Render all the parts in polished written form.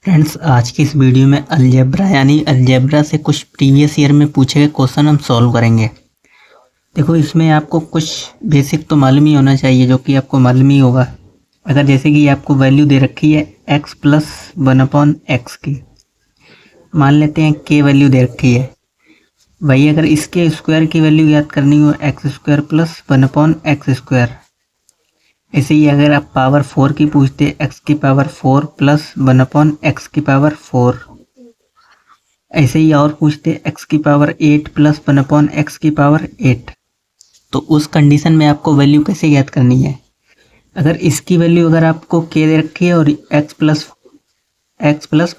Friends, आज की इस वीडियो में अलजेब्रा यानी अलजेब्रा से कुछ प्रीवियस ईयर में पूछे गए क्वेश्चन हम सॉल्व करेंगे। देखो, इसमें आपको कुछ बेसिक तो मालूम ही होना चाहिए, जो कि आपको मालूम ही होगा। अगर जैसे कि आपको वैल्यू दे रखी है x प्लस 1/x की, मान लेते हैं k वैल्यू दे रखी है। वही अगर इसके स्क्वायर की वैल्यू याद करनी हो x² प्लस 1/x²। ऐसे ही अगर आप पावर 4 की पूछते x की पावर 4 प्लस 1/x की पावर 4। ऐसे ही और पूछते x की पावर 8 प्लस 1/x की पावर 8। तो उस कंडीशन में आपको वैल्यू कैसे याद करनी है? अगर इसकी वैल्यू अगर आपको k दे रखी है और x प्लस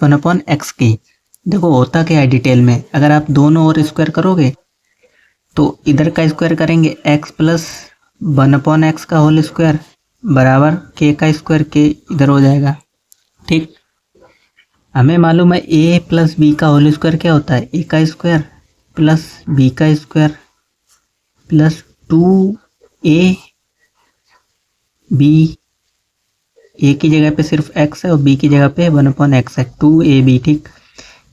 1/x की, देखो होता क्या है डिटेल में, अगर आप दोनों और स्क्वायर करोगे तो इधर का स्क्वायर करेंगे x प्लस 1/x का होल स्क्वायर बराबर k का स्क्वायर, k इधर हो जाएगा। ठीक, हमें मालूम है a प्लस बी का होल स्क्वायर क्या होता है, a का स्क्वायर प्लस b का square plus 2a b। a की जगह पे सिर्फ x है और b की जगह पे 1/x है, 2ab। ठीक,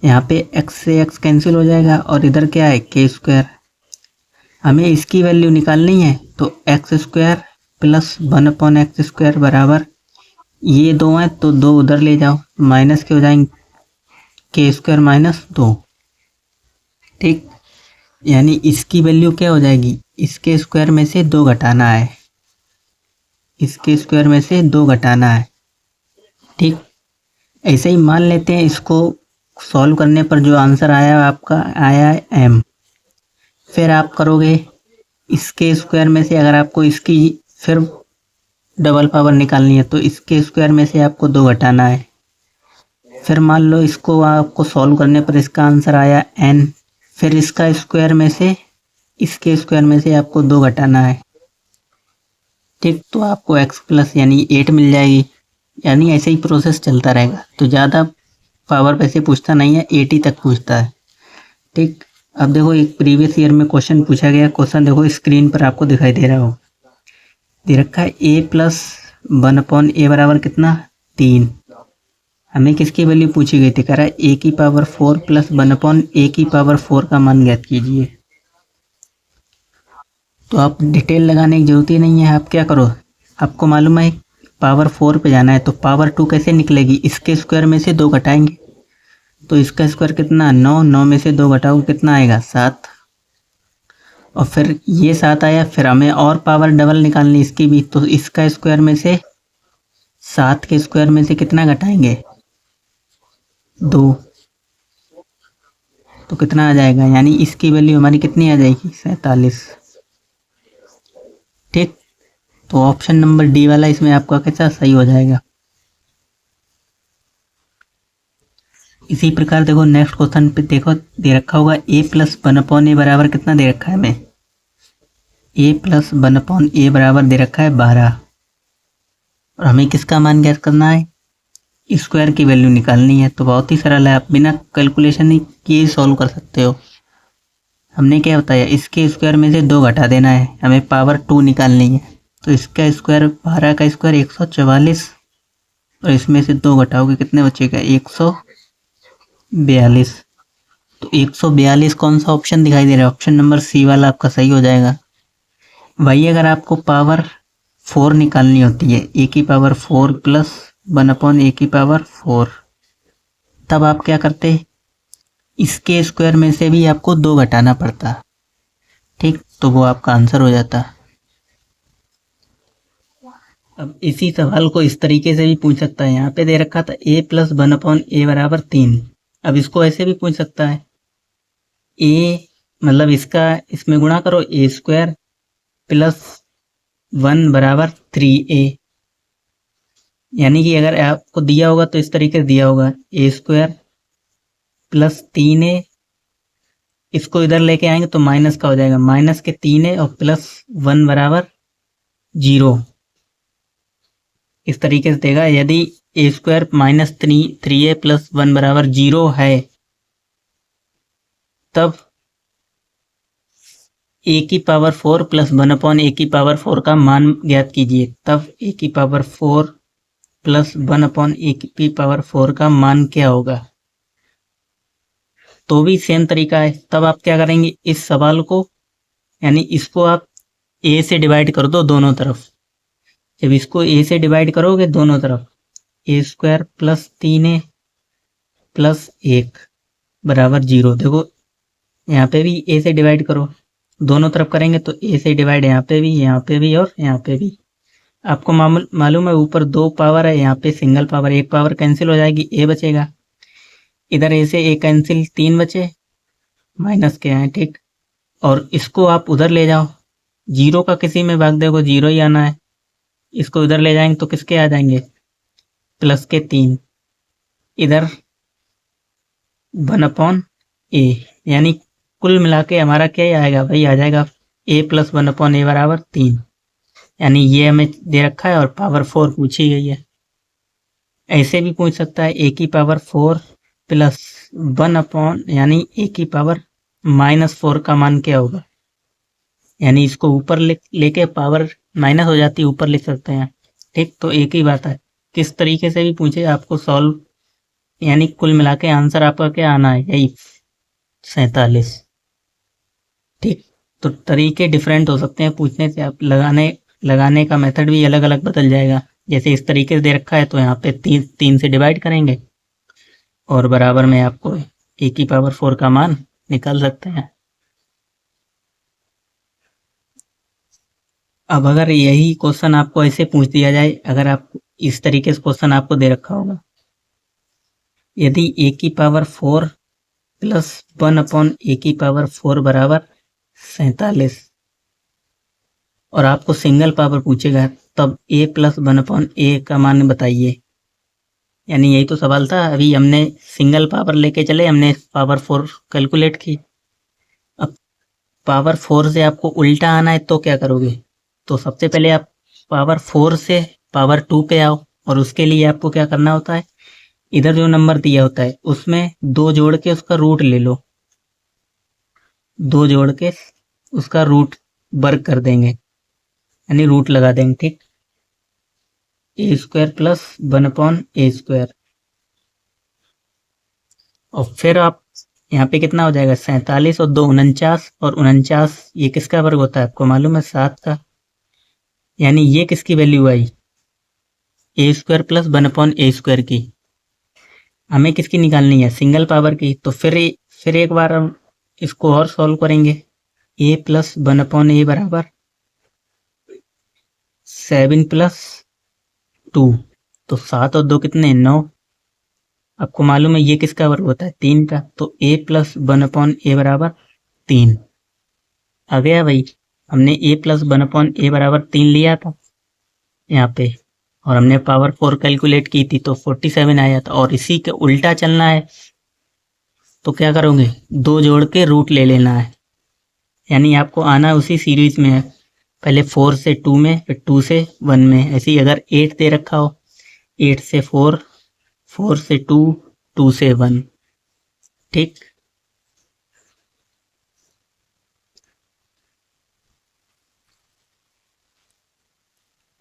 यहाँ पे x से x कैंसिल हो जाएगा और इधर क्या है k स्क्वायर। हमें इसकी वैल्यू निकालनी है तो x² प्लस 1/x² बराबर, ये दो हैं तो दो उधर ले जाओ, माइनस के हो जाएंगे k² माइनस 2। ठीक, यानी इसकी वैल्यू क्या हो जाएगी, इसके स्क्वायर में से 2 घटाना है, इसके स्क्वायर में से 2 घटाना है। ठीक, ऐसे ही मान लेते हैं इसको सॉल्व करने पर जो आंसर आया आपका आया है m। फिर आप करोगे इसके स्क्वायर में से, अगर आपको इसकी फिर डबल पावर निकालनी है तो इसके स्क्वायर में से आपको 2 घटाना है। फिर मान लो इसको आपको सॉल्व करने पर इसका आंसर आया n, फिर इसका स्क्वायर में से इसके स्क्वायर में से आपको 2 घटाना है। ठीक, तो आपको x प्लस यानी 8 मिल जाएगी। यानी ऐसे ही प्रोसेस चलता रहेगा। तो ज़्यादा पावर वैसे पूछता नहीं है, 80 तक पूछता है। ठीक, अब देखो एक प्रीवियस ईयर में क्वेश्चन पूछा गया। क्वेश्चन देखो स्क्रीन पर आपको दिखाई दे रहा हो, दे रखा है a प्लस 1/a बराबर कितना 3। हमें किसकी वैल्यू पूछी गई थी, कह रहा है a की पावर 4 प्लस 1/a की पावर 4 का मान ज्ञात कीजिए। तो आप डिटेल लगाने की जरूरत ही नहीं है। आप क्या करो, आपको मालूम है पावर 4 पे जाना है तो पावर 2 कैसे निकलेगी, इसके स्क्वायर में से 2 घटाएंगे तो इसका स्क्वायर कितना 9, 9 में से 2 घटाओ कितना आएगा 7। और फिर ये 7 आया, फिर हमें और पावर डबल निकालनी इसकी भी, तो इसका स्क्वायर में से 7 के स्क्वायर में से कितना घटाएंगे 2, तो कितना आ जाएगा, यानी इसकी वैल्यू हमारी कितनी आ जाएगी 47। ठीक, तो ऑप्शन नंबर डी वाला इसमें आपका कैसा सही हो जाएगा। इसी प्रकार देखो नेक्स्ट क्वेश्चन पे देखो दे रखा होगा a प्लस 1/a बराबर कितना दे रखा है हमें, a प्लस 1/a बराबर दे रखा है 12। और हमें किसका मान ज्ञात करना है, स्क्वायर की वैल्यू निकालनी है। तो बहुत ही सरल है, आप बिना कैलकुलेशन ही किए सॉल्व कर सकते हो। हमने क्या बताया, इसके स्क्वायर में से 2 घटा देना है, हमें पावर 2 निकालनी है। तो इसका स्क्वायर 12 का स्क्वायर 144 और इसमें से 2 घटाओगे कितने बचेगा 142। तो 142 कौन सा ऑप्शन दिखाई दे रहा है, ऑप्शन नंबर सी वाला आपका सही हो जाएगा। वही अगर आपको पावर 4 निकालनी होती है, a की पावर 4 प्लस 1/a की पावर 4, तब आप क्या करते, इसके स्क्वायर में से भी आपको 2 घटाना पड़ता। ठीक, तो वो आपका आंसर हो जाता। अब इसी सवाल को इस तरीके से भी पूछ सकता है। यहाँ पे दे रखा था a प्लस 1/a बराबर 3। अब इसको ऐसे भी पूछ सकता है, a मतलब इसका इसमें गुणा करो a² प्लस 1 बराबर 3a। यानी कि अगर आपको दिया होगा तो इस तरीके से दिया होगा a² प्लस 3a, इसको इधर लेके आएंगे तो माइनस का हो जाएगा, माइनस के 3a और प्लस 1 बराबर 0। इस तरीके से देगा। यदि a² माइनस 3a प्लस 1 बराबर 0 है, तब a की पावर 4 प्लस 1/a की पावर 4 का मान ज्ञात कीजिए। तब a की पावर 4 प्लस 1/a⁴ का मान क्या होगा। तो भी सेम तरीका है। तब आप क्या करेंगे, इस सवाल को यानी इसको आप a से डिवाइड कर दो दोनों तरफ। जब इसको a से डिवाइड करोगे दोनों तरफ, a² प्लस 3a प्लस 1 बराबर 0। देखो यहाँ पे भी a से डिवाइड करो, दोनों तरफ करेंगे तो a से डिवाइड यहाँ पे भी और यहाँ पे भी। आपको मालूम है ऊपर 2 पावर है, यहाँ पे सिंगल पावर, एक पावर कैंसिल हो जाएगी, a बचेगा। इधर a से a कैंसिल, 3 बचे, माइनस के आए, ठीक। और इसको आप उधर ले जाओ, 0 का किसी में भाग देखो 0 ही आना है। इसको उधर ले जाएंगे तो किसके आ जाएंगे, प्लस के 3। इधर 1/a, यानी कुल मिला के हमारा क्या आएगा भाई, आ जाएगा a + 1/a बराबर 3। यानी ये हमें दे रखा है और पावर 4 पूछी गई है। ऐसे भी पूछ सकता है a⁴ प्लस 1 यानी a⁻⁻4 का मान क्या होगा। यानी इसको ऊपर लेके पावर माइनस हो जाती है, ऊपर लिख सकते हैं, ठीक। तो एक ही बात है, किस तरीके से भी पूछे आपको सॉल्व, यानी कुल मिला के आंसर आपका क्या आना है, यही 47, ठीक। तो तरीके डिफरेंट हो सकते हैं पूछने से, आप लगाने का मेथड भी अलग अलग बदल जाएगा। जैसे इस तरीके से दे रखा है तो यहाँ पे 3 से डिवाइड करेंगे और बराबर में आपको a⁴ का मान निकाल सकते हैं। अब अगर यही क्वेश्चन आपको ऐसे पूछ दिया जाए, अगर आप इस तरीके से क्वेश्चन आपको दे रखा होगा, यदि a⁴ प्लस 1/a⁴ बराबर 47 और आपको सिंगल पावर पूछेगा, तब a + 1/a का मान बताइए। यानी यही तो सवाल था, अभी हमने सिंगल पावर लेके चले, हमने पावर 4 कैलकुलेट की। अब पावर 4 से आपको उल्टा आना है तो क्या करोगे, तो सबसे पहले आप पावर 4 से पावर 2 पे आओ, और उसके लिए आपको क्या करना होता है, इधर जो नंबर दिया होता है उसमें 2 जोड़ के उसका रूट ले लो, 2 जोड़ के उसका रूट वर्ग कर देंगे, यानी रूट लगा देंगे, ठीक। a² प्लस 1/a², और फिर आप यहाँ पे कितना हो जाएगा, 47 और 2 49, और 49 ये किसका वर्ग होता है आपको मालूम है, 7 का। यानी ये किसकी वैल्यू आई, a² प्लस 1/a² की। हमें किसकी निकालनी है, सिंगल पावर की। तो फिर एक बार हम इसको और सॉल्व करेंगे, a + 1/a बराबर 7 + 2, तो 7 और 2 कितने, 9। आपको मालूम है ये किसका वर्ग होता है, 3 का। तो a + 1/a बराबर 3 आ गया भाई। हमने a + 1/a बराबर 3 लिया था यहाँ पे, और हमने पावर 4 कैलकुलेट की थी तो 47 आया था। और इसी के उल्टा चलना है तो क्या करोगे, 2 जोड़ के रूट ले लेना है। यानी आपको आना उसी सीरीज में है, पहले 4 से 2 में, फिर 2 से 1 में। ऐसे ही अगर 8 दे रखा हो, 8 से 4, 4 से 2, 2 से 1, ठीक।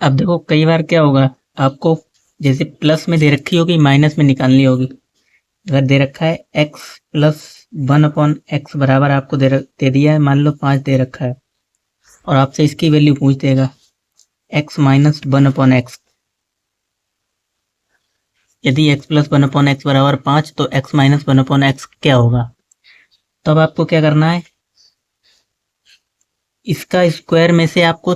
अब देखो कई बार क्या होगा, आपको जैसे प्लस में दे रखी होगी, माइनस में निकालनी होगी। अगर दे रखा है x + 1/x बराबर आपको दे दिया है, मान लो 5 दे रखा है, और आपसे इसकी वैल्यू पूछ देगा x - 1/x। यदि x + 1/x बराबर 5 तो x - 1/x क्या होगा। तब आपको क्या करना है, इसका स्क्वायर में से आपको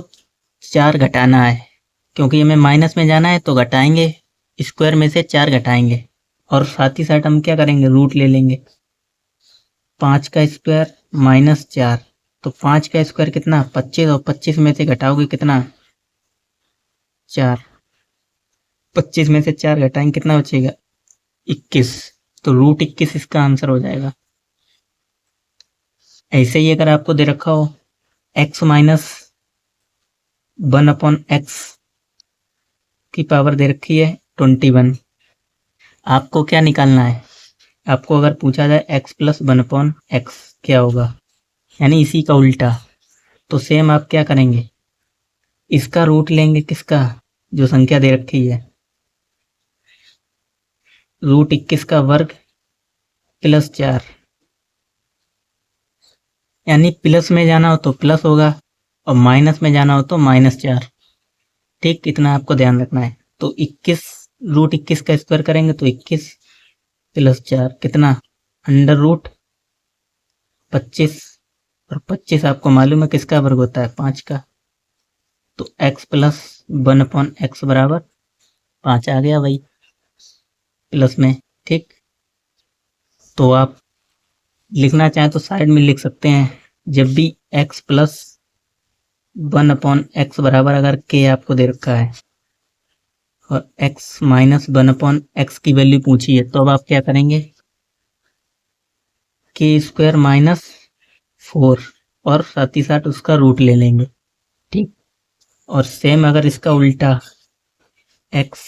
4 घटाना है, क्योंकि हमें माइनस में जाना है तो घटाएंगे, स्क्वायर में से 4 घटाएंगे, और साथ ही साथ हम क्या करेंगे, रूट ले लेंगे। 5 का स्क्वायर -4, तो 5 का स्क्वायर कितना, 25, और 25 में से घटाओगे कितना, 4। 25 में से 4 घटाएंगे कितना बचेगा, 21। तो √21 इसका आंसर हो जाएगा। ऐसे ही अगर आपको दे रखा हो x - 1/x की पावर दे रखी है 21, आपको क्या निकालना है, आपको अगर पूछा जाए x + 1/x क्या होगा, यानी इसी का उल्टा, तो सेम आप क्या करेंगे, इसका रूट लेंगे, किसका, जो संख्या दे रखी है, √21 का वर्ग प्लस 4, यानी प्लस में जाना हो तो प्लस होगा और माइनस में जाना हो तो -4। ठीक, इतना आपको ध्यान रखना है। तो 21 √21 का स्क्वायर करेंगे तो 21 प्लस 4 कितना, √25, और 25 आपको मालूम है किसका वर्ग होता है, 5 का। तो x प्लस 1/x बराबर 5 आ गया भाई प्लस में। ठीक, तो आप लिखना चाहें तो साइड में लिख सकते हैं। जब भी x प्लस 1/x बराबर अगर k आपको दे रखा है और x माइनस 1/x की वैल्यू पूछी है, तो अब आप क्या करेंगे, k² माइनस 4 और साथ ही साथ उसका रूट ले लेंगे। ठीक, और सेम अगर इसका उल्टा x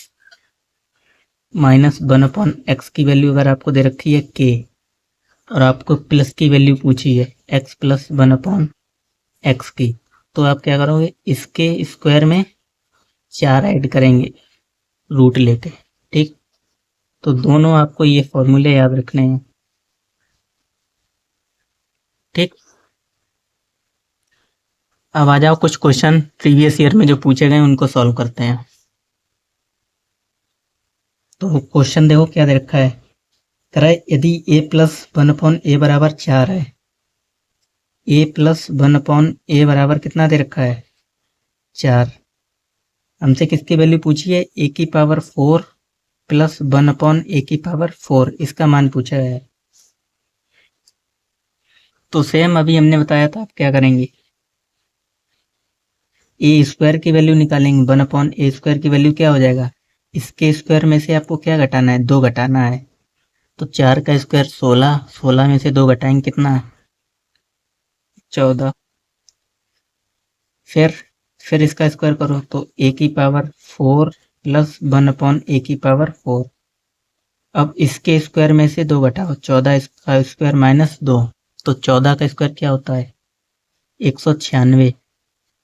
माइनस 1/x की वैल्यू अगर आपको दे रखी है k और आपको प्लस की वैल्यू पूछी है x प्लस 1/x की, तो आप क्या करोगे, इसके स्क्वायर में 4 ऐड करेंगे रूट लेके। ठीक, तो दोनों आपको ये फॉर्मूले याद रखने हैं। ठीक, अब आ जाओ कुछ क्वेश्चन प्रीवियस ईयर में जो पूछे गए उनको सॉल्व करते हैं। तो क्वेश्चन देखो क्या दे रखा है, कह रहा है यदि a प्लस 1/a बराबर 4 है, a प्लस 1/a बराबर कितना दे रखा है, 4। हमसे किसकी वैल्यू पूछी है, a की पावर 4 प्लस 1/a की पावर 4, इसका मान पूछा है। तो सेम अभी हमने बताया था, आप क्या करेंगे, a² की वैल्यू निकालेंगे, 1/a² की वैल्यू क्या हो जाएगा, इसके स्क्वायर में से आपको क्या घटाना है, 2 घटाना है। तो 4 का स्क्वायर 16, 16 में से 2 घटाएंगे कितना, 14। फिर इसका स्क्वायर करो तो a की पावर 4 प्लस 1/a की पावर 4। अब इसके स्क्वायर में से 2 घटाओ, 14 का स्क्वायर माइनस 2, तो 14 का स्क्वायर क्या होता है, 196।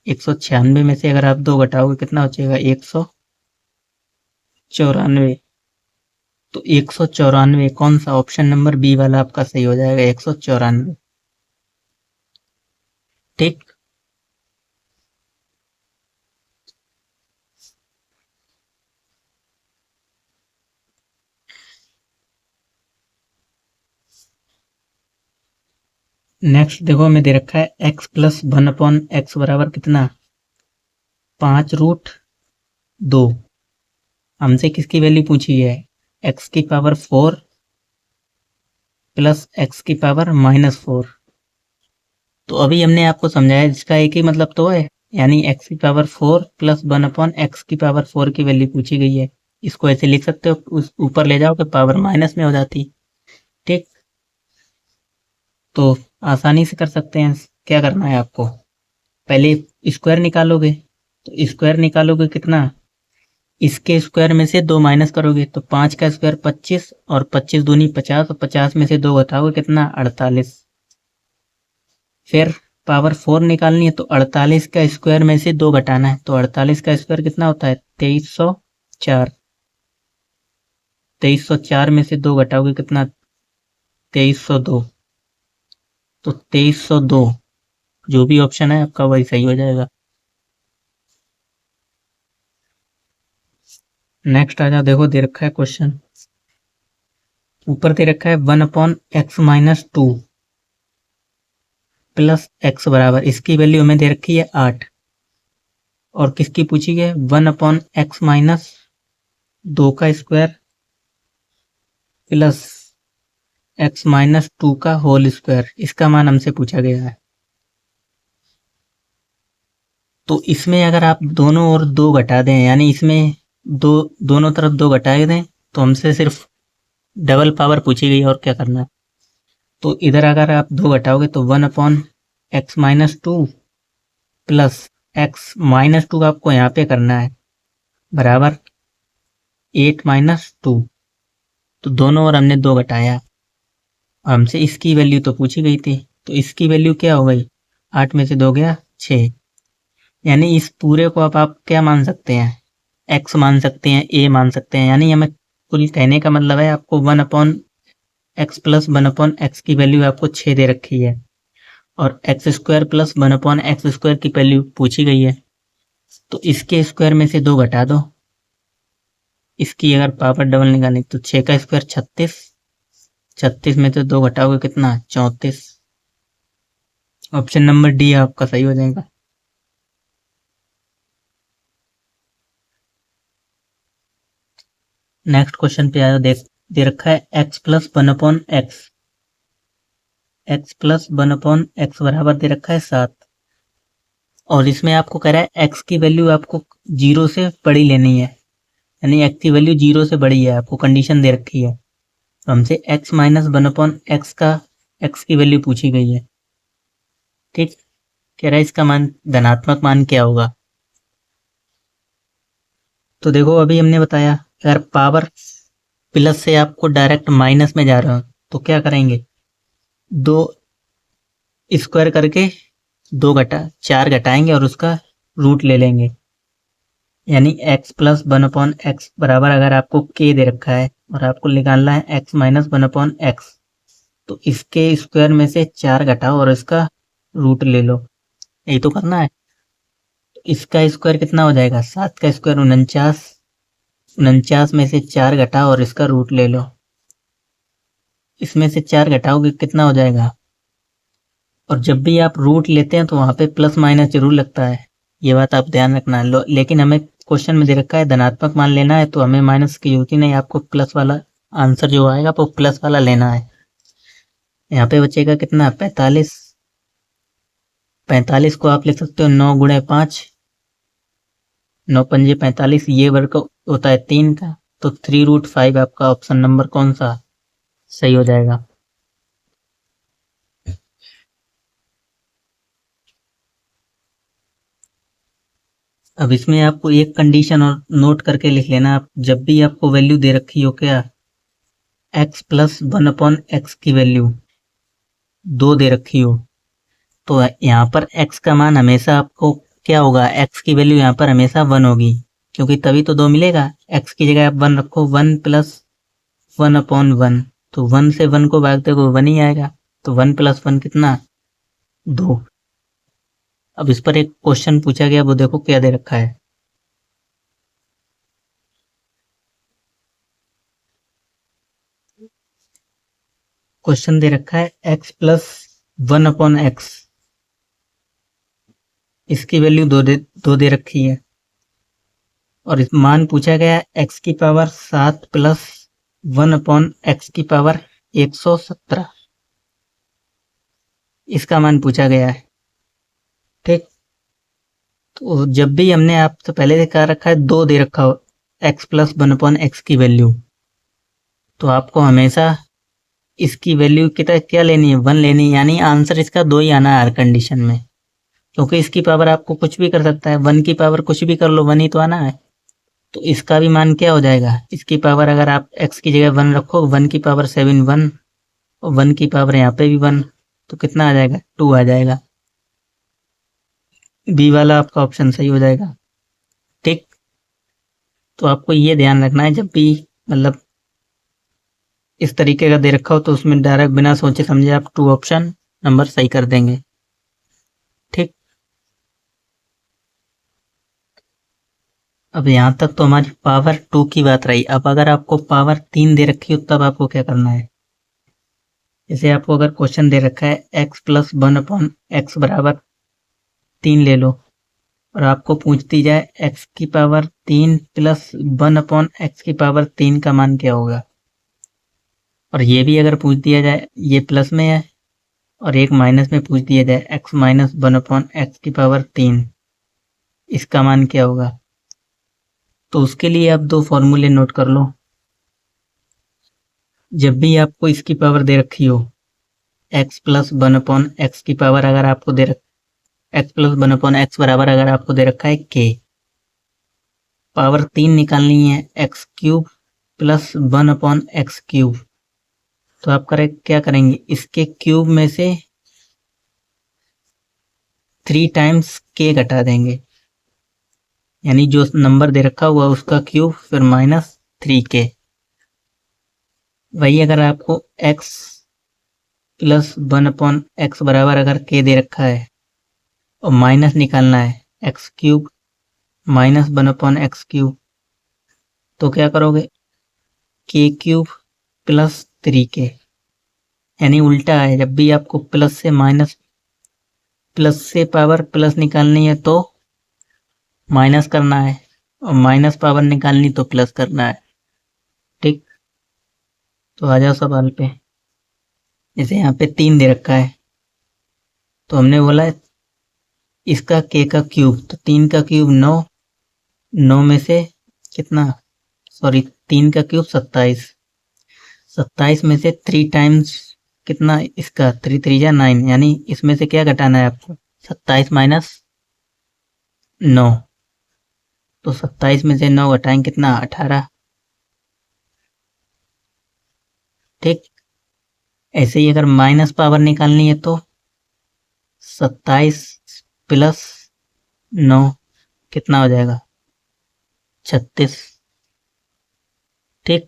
196 में से अगर आप 2 घटाओगे कितना हो जाएगा, 194। तो 194 कौन सा, ऑप्शन नंबर बी वाला आपका सही हो जाएगा, 194। ठीक, नेक्स्ट देखो हमें दे रखा है x प्लस 1/x बराबर कितना, 5√2। हमसे किसकी वैल्यू पूछी है, x की पावर 4 प्लस x की पावर -4। तो अभी हमने आपको समझाया इसका एक ही मतलब तो है, यानी x की पावर 4 प्लस 1/x की पावर 4 की वैल्यू पूछी गई है। इसको ऐसे लिख सकते हो, उस ऊपर ले जाओ कि पावर माइनस में हो जाती। ठीक, तो आसानी से कर सकते हैं। क्या करना है आपको, पहले स्क्वायर निकालोगे, तो स्क्वायर निकालोगे कितना, इसके स्क्वायर में से 2 माइनस करोगे तो 5 का स्क्वायर 25 और 25 दूनी 50 और 50 में से 2 घटाओगे कितना, 48। फिर पावर 4 निकालनी है तो 48 का स्क्वायर में से 2 घटाना है, तो 48 का स्क्वायर कितना होता है, 2304। 2304 में से 2 घटाओगे कितना, 2302। तो 2302 जो भी ऑप्शन है आपका वही सही हो जाएगा। नेक्स्ट आ जाओ, देखो दे रखा है क्वेश्चन, ऊपर दे रखा है 1/x माइनस 2 प्लस x बराबर, इसकी वैल्यू हमें दे रखी है 8 और किसकी पूछी है, 1/x माइनस 2 का स्क्वायर प्लस x माइनस 2 का होल स्क्वायर, इसका मान हमसे पूछा गया है। तो इसमें अगर आप दोनों ओर 2 घटा दें, यानी इसमें दोनों तरफ 2 घटाए दें, तो हमसे सिर्फ डबल पावर पूछी गई और क्या करना है। तो इधर अगर आप 2 घटाओगे तो 1/x minus 2 plus x minus 2 आपको यहाँ पे करना है बराबर 8 माइनस 2। तो दोनों ओर हमने 2 घटाया, हमसे इसकी वैल्यू तो पूछी गई थी, तो इसकी वैल्यू क्या हो गई, 8 में से 2 गया 6। यानी इस पूरे को आप क्या मान सकते हैं, x मान सकते हैं, a मान सकते हैं, यानी हमें कुल कहने का मतलब है आपको 1/x प्लस 1/x की वैल्यू आपको 6 दे रखी है और x² प्लस 1/x² की वैल्यू पूछी गई है। तो इसके स्क्वायर में से 2 घटा दो। इसकी अगर पावर डबल निकालनी तो 6 का स्क्वायर 36, 36 में से 2 घटाओगे कितना 34। ऑप्शन नंबर डी आपका सही हो जाएगा। नेक्स्ट क्वेश्चन पे आया, दे रखा है x plus 1/x, x plus 1/x बराबर दे रखा है 7 और इसमें आपको कह रहा है x की वैल्यू आपको 0 से बड़ी लेनी है, यानी x की वैल्यू 0 से बड़ी है, आपको कंडीशन दे रखी है। तो हमसे x माइनस 1/x का x की वैल्यू पूछी गई है। ठीक, कह रहा है इसका मान धनात्मक मान क्या होगा। तो देखो अभी हमने बताया अगर पावर प्लस से आपको डायरेक्ट माइनस में जा रहा हो तो क्या करेंगे, 2 स्क्वायर करके 4 घटाएंगे और उसका रूट ले लेंगे, यानी x प्लस 1/x बराबर अगर आपको k दे रखा है और आपको निकालना है x माइनस 1/x, तो इसके स्क्वायर में से 4 घटाओ और इसका रूट ले लो, यही तो करना है। तो इसका स्क्वायर कितना हो जाएगा, 7 का स्क्वायर 49, 49 में से 4 घटाओ और इसका रूट ले लो, इसमें से 4 घटाओगे कितना हो जाएगा। और जब भी आप रूट लेते हैं तो वहाँ पे प्लस माइनस जरूर लगता है, ये बात आप ध्यान रखना। लेकिन हमें क्वेश्चन में दे रखा है धनात्मक मान लेना है तो हमें माइनस की जरूरत ही नहीं, आपको प्लस वाला आंसर जो आएगा वो प्लस वाला लेना है। यहाँ पे बचेगा कितना 45, 45 को आप लिख सकते हो 9 गुणे 5, 9 पंजे 45, ये वर्ग होता है 3 का, तो 3√5 आपका ऑप्शन नंबर कौन सा सही हो जाएगा। अब इसमें आपको एक कंडीशन और नोट करके लिख लेना, आप जब भी आपको वैल्यू दे रखी हो क्या x प्लस 1/x की वैल्यू 2 दे रखी हो तो यहाँ पर x का मान हमेशा आपको क्या होगा, x की वैल्यू यहाँ पर हमेशा 1 होगी, क्योंकि तभी तो 2 मिलेगा। x की जगह आप 1 रखो, 1 प्लस 1/1, तो 1 से 1 को भाग देखो 1 ही आएगा, तो 1 प्लस 1 कितना 2। अब इस पर एक क्वेश्चन पूछा गया, वो देखो क्या दे रखा है। क्वेश्चन दे रखा है x प्लस 1/x, इसकी वैल्यू 2 दे रखी है और इस मान पूछा गया है x की पावर 7 प्लस 1/x की पावर 117, इसका मान पूछा गया है। ठीक, तो जब भी हमने आपसे पहले से कहा रखा है 2 दे रखा हो x प्लस 1/x की वैल्यू, तो आपको हमेशा इसकी वैल्यू की तरह क्या लेनी है, 1 लेनी है, यानी आंसर इसका 2 ही आना है हर कंडीशन में, क्योंकि इसकी पावर आपको कुछ भी कर सकता है, 1 की पावर कुछ भी कर लो 1 ही तो आना है। तो इसका भी मान क्या हो जाएगा, इसकी पावर अगर आप x की जगह 1 रखो, 1 की पावर 7 1 और 1 की पावर यहाँ पे भी 1, तो कितना आ जाएगा 2 आ जाएगा। बी वाला आपका ऑप्शन सही हो जाएगा। ठीक, तो आपको ये ध्यान रखना है जब भी मतलब इस तरीके का दे रखा हो तो उसमें डायरेक्ट बिना सोचे समझे आप 2 ऑप्शन नंबर सही कर देंगे। ठीक, अब यहाँ तक तो हमारी पावर 2 की बात रही। अब अगर आपको पावर 3 दे रखी हो तब आपको क्या करना है। जैसे आपको अगर क्वेश्चन दे रखा है x प्लस 1/x बराबर 3 ले लो और आपको पूछ दी जाए x की पावर 3 प्लस 1/x की पावर 3 का मान क्या होगा, और ये भी अगर पूछ दिया जाए ये प्लस में है और एक माइनस में पूछ दिया जाए x माइनस 1/x की पावर 3, इसका मान क्या होगा। तो उसके लिए आप 2 फॉर्मूले नोट कर लो। जब भी आपको इसकी पावर दे रखी हो x प्लस 1/x की पावर अगर आपको दे रख x प्लस 1/x बराबर अगर आपको दे रखा है k, पावर 3 निकालनी है x cube plus 1/x cube, तो आप क्या करेंगे इसके क्यूब में से 3 टाइम्स k घटा देंगे, यानी जो नंबर दे रखा हुआ उसका क्यूब फिर माइनस 3k, वही अगर आपको x प्लस 1/x बराबर अगर k दे रखा है और माइनस निकालना है एक्स क्यूब माइनस 1/x³ तो क्या करोगे, k³ प्लस 3k, यानी उल्टा है। जब भी आपको प्लस से पावर प्लस निकालनी है तो माइनस करना है, और माइनस पावर निकालनी तो प्लस करना है। ठीक, तो आ जाओ सवाल पे। जैसे यहाँ पे 3 दे रखा है तो हमने बोला इसका k का क्यूब, तो 3 का क्यूब 9, 9 में से कितना, सॉरी 3 का क्यूब 27, 27 में से 3 टाइम्स कितना इसका, 3 3 जा 9, यानी इसमें से क्या घटाना है आपको, 27 माइनस 9, तो 27 में से 9 घटाएंगे कितना, 18। ठीक, ऐसे ही अगर माइनस पावर निकालनी है तो 27 प्लस 9 कितना हो जाएगा, 36। ठीक,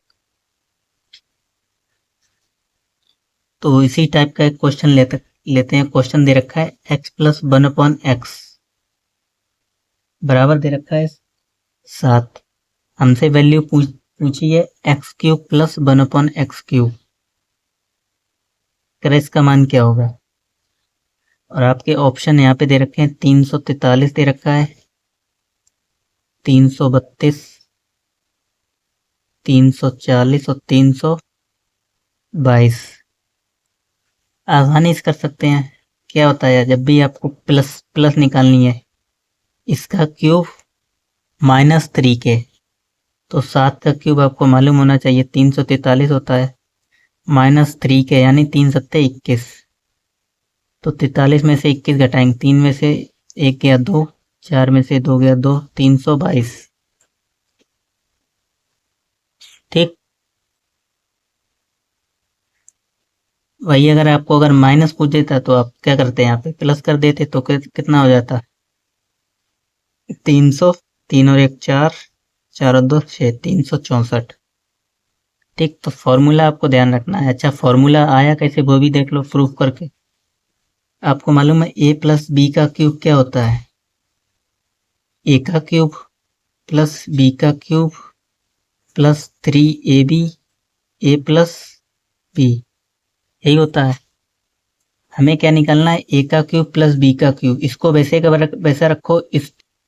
तो इसी टाइप का एक क्वेश्चन लेते हैं। क्वेश्चन दे रखा है x प्लस 1/x बराबर दे रखा है 7। हमसे वैल्यू पूछी है x³ प्लस 1/x³, कर इसका मान क्या होगा। और आपके ऑप्शन यहाँ पे दे रखे हैं 343 दे रखा है, 332, 340 और 322। आसानी से कर सकते हैं। क्या होता है, जब भी आपको प्लस निकालनी है, इसका क्यूब माइनस 3k, तो 7 का क्यूब आपको मालूम होना चाहिए 343 होता है, माइनस 3k यानी 3 सत्ते 21, तो 43 में से 21 घटाएंगे, 3 में से 1 गया 2, 4 में से 2 गया 2, 322। ठीक, वही अगर आपको अगर माइनस पूछ देता तो आप क्या करते हैं, यहाँ पे प्लस कर देते तो कितना हो जाता, 300, 3 और 1 4, 4 और 2 6, 364। ठीक, तो फॉर्मूला आपको ध्यान रखना है। अच्छा, फॉर्मूला आया कैसे वो भी देख लो प्रूफ करके। आपको मालूम है a प्लस बी का क्यूब क्या होता है, a का क्यूब प्लस b का cube plus 3ab a plus b, यही होता है। हमें क्या निकालना है, a का क्यूब प्लस b का क्यूब। इसको वैसा रखो,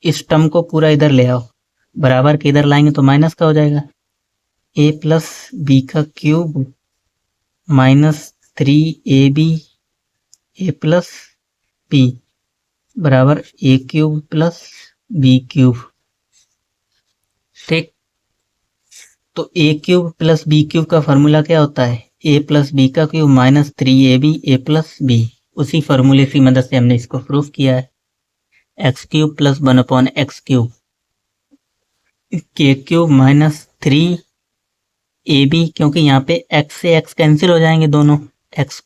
इस टर्म को पूरा इधर ले आओ, बराबर के इधर लाएंगे तो माइनस का हो जाएगा, a प्लस बी का cube minus 3ab a plus b बराबर a cube plus b cube. ठीक, तो a cube plus b cube का फॉर्मूला क्या होता है, a प्लस बी का cube minus 3ab a plus b। उसी फॉर्मूले की मदद से हमने इसको प्रूफ किया है। x³ plus 1/x³ k³ minus 3ab, क्योंकि यहाँ पे x से x कैंसिल हो जाएंगे दोनों x।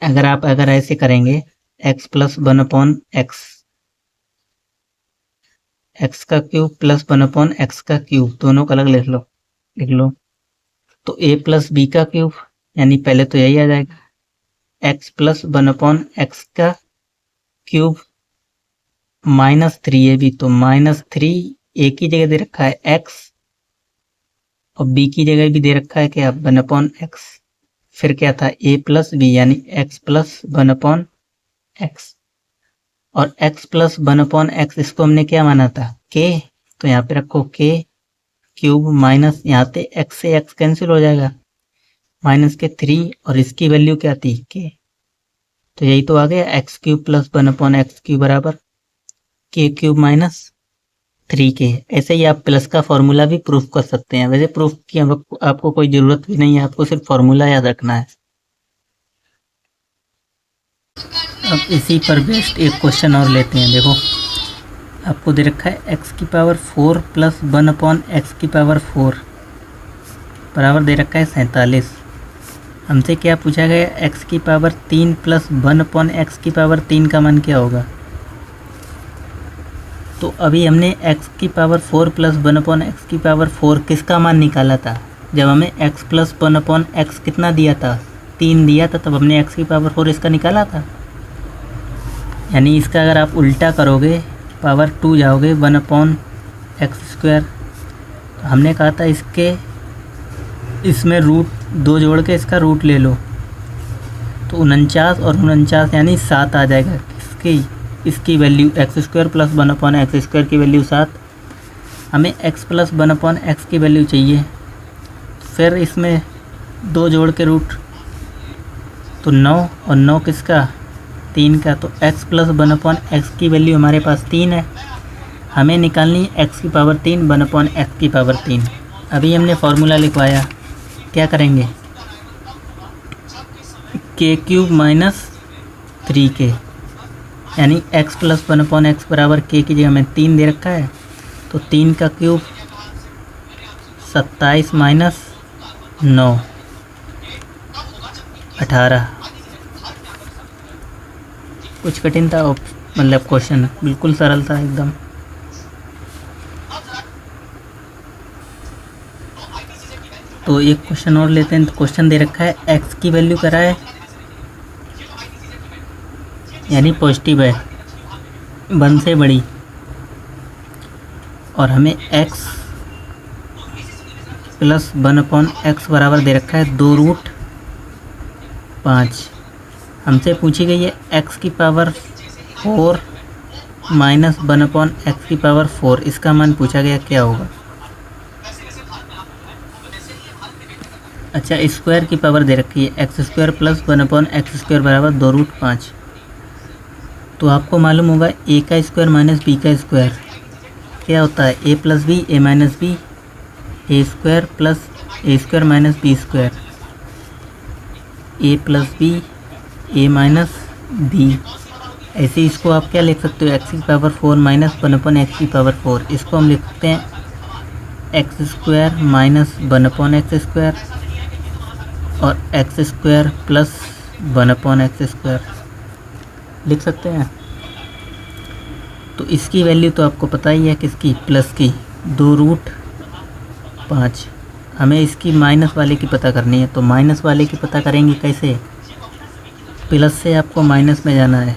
अगर ऐसे करेंगे x प्लस 1/x, x का क्यूब प्लस 1/x का क्यूब, दोनों का अलग लिख लो, तो a प्लस बी का क्यूब, यानी पहले तो यही आ जाएगा, x प्लस 1/x का क्यूब माइनस 3ab, तो माइनस 3 a की जगह दे रखा है x और b की जगह भी दे रखा है क्या, 1/x। फिर क्या था, a प्लस बी यानी x प्लस 1/x, और x प्लस 1/x इसको हमने क्या माना था, k, तो यहाँ पे रखो k क्यूब माइनस, यहाँ पे x से x कैंसिल हो जाएगा, माइनस के 3 और इसकी वैल्यू क्या थी k, तो यही तो आ गया x³ प्लस 1/x³ बराबर k³ माइनस 3k। ऐसे ही आप प्लस का फॉर्मूला भी प्रूफ कर सकते हैं। वैसे प्रूफ की आपको कोई जरूरत भी नहीं है, आपको सिर्फ फॉर्मूला याद रखना है। अब इसी पर बेस्ड एक क्वेश्चन और लेते हैं। देखो, आपको दे रखा है x⁴ प्लस 1/x⁴ बराबर दे रखा है 47। हमसे क्या पूछा गया, x³ प्लस 1/x⁴ का मान क्या होगा। तो अभी हमने x⁴ प्लस 1/x⁴ किसका मान निकाला था, जब हमें x प्लस 1/x कितना दिया था, 3 दिया था, तब हमने x की पावर 4 इसका निकाला था। यानी इसका अगर आप उल्टा करोगे, पावर 2 जाओगे 1/x²। तो हमने कहा था इसमें रूट 2 जोड़ के इसका रूट ले लो, तो 49 और 49 यानी 7 आ जाएगा। इसकी वैल्यू x² + 1/x² की वैल्यू 7। हमें x + 1/x की वैल्यू चाहिए, फिर इसमें 2 जोड़ के रूट, तो 9 और 9 किसका, 3 का। तो x + 1/x की वैल्यू हमारे पास 3 है। हमें निकालनी है x की पावर 3 1/x की पावर 3। अभी हमने फार्मूला लिखवाया, क्या करेंगे, k³ - 3k, यानी x + 1/x बराबर k की जगह में 3 दे रखा है, तो 3 का क्यूब 27 - 9 18। कुछ कठिन था मतलब क्वेश्चन बिल्कुल सरल था एकदम। तो एक क्वेश्चन और लेते हैं। तो क्वेश्चन दे रखा है x की वैल्यू करा है, यानी पॉजिटिव है, 1 से बड़ी, और हमें x + 1/x बराबर दे रखा है 2√5। हमसे पूछी गई है x की पावर 4 - 1/x की पावर 4, इसका मान पूछा गया क्या होगा। अच्छा, स्क्वायर की पावर दे रखी है x² + 1/x² बराबर 2√5। तो आपको मालूम होगा a का स्क्वायर माइनस b का स्क्वायर क्या होता है, a + b a - b, a² + a² - b², a + b a - b। ऐसे इसको आप क्या लिख सकते हो, x की पावर 4 - 1/x की पावर 4। इसको हम लिख सकते हैं x² - 1/x² और x² + 1/x² लिख सकते हैं। तो इसकी वैल्यू तो आपको पता ही है किसकी, प्लस की, 2√5। हमें इसकी माइनस वाले की पता करनी है, तो माइनस वाले की पता करेंगे कैसे, प्लस से आपको माइनस में जाना है,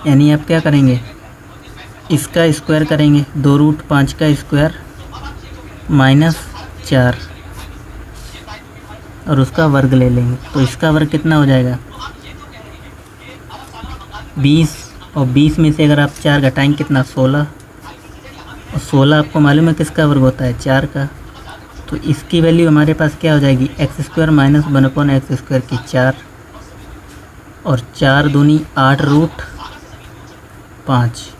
यानी आप क्या करेंगे, इसका स्क्वायर करेंगे, 2√5 का स्क्वायर -4 और उसका वर्ग ले लेंगे। तो इसका वर्ग कितना हो जाएगा, 20, और 20 में से अगर आप 4 घटाएंगे कितना, 16, और 16 आपको मालूम है किसका वर्ग होता है, 4 का। तो इसकी वैल्यू हमारे पास क्या हो जाएगी, x² - 1/x² की 4, और 4 दूनी 8√5।